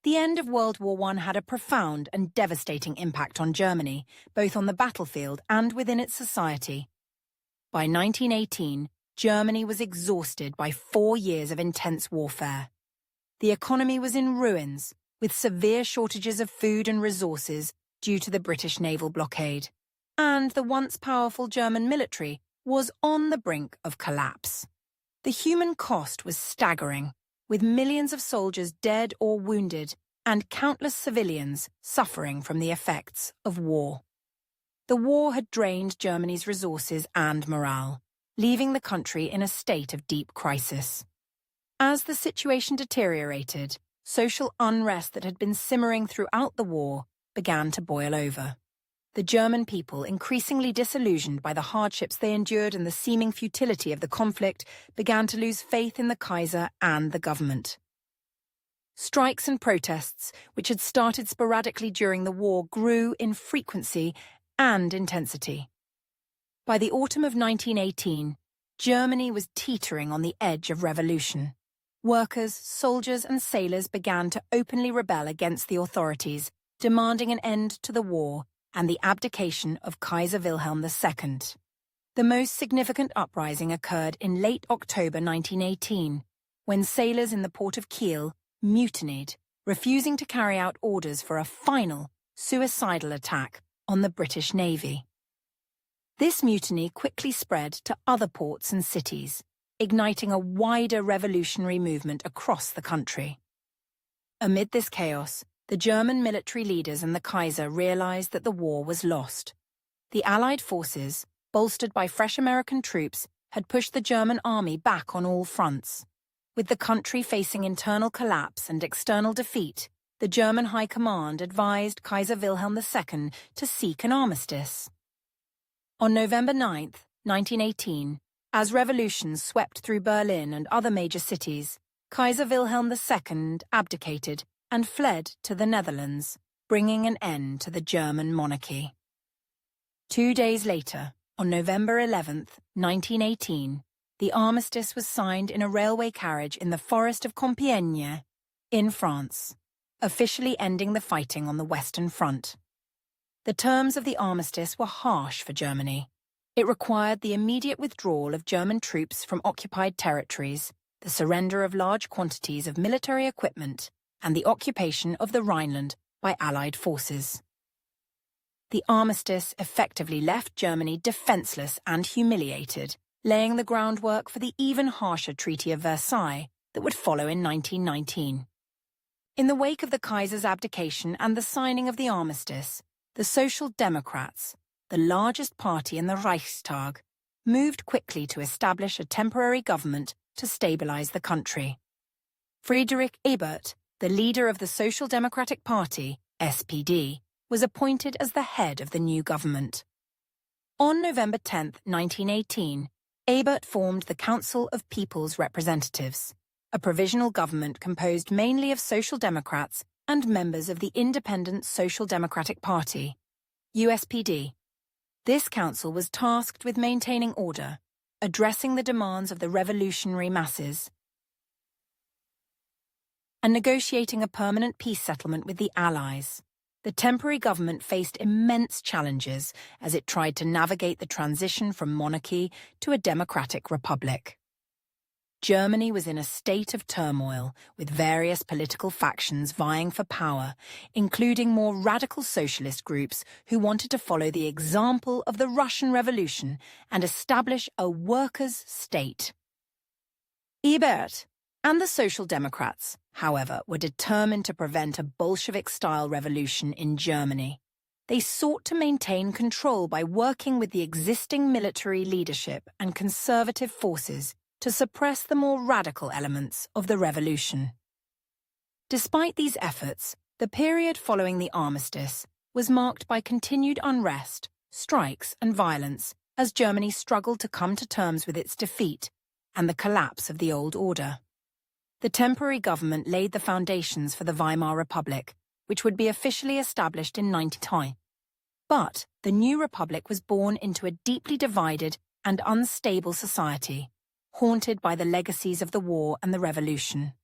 The end of World War I had a profound and devastating impact on Germany, both on the battlefield and within its society. By 1918, Germany was exhausted by 4 years of intense warfare. The economy was in ruins, with severe shortages of food and resources due to the British naval blockade. And the once powerful German military was on the brink of collapse. The human cost was staggering, with millions of soldiers dead or wounded and countless civilians suffering from the effects of war. The war had drained Germany's resources and morale, leaving the country in a state of deep crisis. As the situation deteriorated, social unrest that had been simmering throughout the war began to boil over. The German people, increasingly disillusioned by the hardships they endured and the seeming futility of the conflict, began to lose faith in the Kaiser and the government. Strikes and protests, which had started sporadically during the war, grew in frequency and intensity. By the autumn of 1918, Germany was teetering on the edge of revolution. Workers, soldiers, and sailors began to openly rebel against the authorities, demanding an end to the war and the abdication of Kaiser Wilhelm II. The most significant uprising occurred in late October 1918, when sailors in the port of Kiel mutinied, refusing to carry out orders for a final, suicidal attack on the British Navy. This mutiny quickly spread to other ports and cities, igniting a wider revolutionary movement across the country. Amid this chaos, the German military leaders and the Kaiser realized that the war was lost. The Allied forces, bolstered by fresh American troops, had pushed the German army back on all fronts. With the country facing internal collapse and external defeat, the German High Command advised Kaiser Wilhelm II to seek an armistice. On November 9, 1918, as revolutions swept through Berlin and other major cities, Kaiser Wilhelm II abdicated and fled to the Netherlands, bringing an end to the German monarchy. 2 days later, on November 11, 1918, the armistice was signed in a railway carriage in the forest of Compiègne, in France, officially ending the fighting on the Western Front. The terms of the armistice were harsh for Germany. It required the immediate withdrawal of German troops from occupied territories, the surrender of large quantities of military equipment, and the occupation of the Rhineland by Allied forces. The armistice effectively left Germany defenseless and humiliated, laying the groundwork for the even harsher Treaty of Versailles that would follow in 1919. In the wake of the Kaiser's abdication and the signing of the armistice, the Social Democrats, the largest party in the Reichstag, moved quickly to establish a temporary government to stabilize the country. Friedrich Ebert, the leader of the Social Democratic Party, SPD, was appointed as the head of the new government. On November 10, 1918, Ebert formed the Council of People's Representatives, a provisional government composed mainly of Social Democrats and members of the Independent Social Democratic Party, USPD. This council was tasked with maintaining order, addressing the demands of the revolutionary masses, and negotiating a permanent peace settlement with the Allies. The temporary government faced immense challenges as it tried to navigate the transition from monarchy to a democratic republic. Germany was in a state of turmoil, with various political factions vying for power, including more radical socialist groups who wanted to follow the example of the Russian Revolution and establish a workers' state. Ebert and the Social Democrats, however, were determined to prevent a Bolshevik-style revolution in Germany. They sought to maintain control by working with the existing military leadership and conservative forces to suppress the more radical elements of the revolution. Despite these efforts, the period following the armistice was marked by continued unrest, strikes, and violence as Germany struggled to come to terms with its defeat and the collapse of the old order. The temporary government laid the foundations for the Weimar Republic, which would be officially established in 1910. But the new republic was born into a deeply divided and unstable society, haunted by the legacies of the war and the revolution.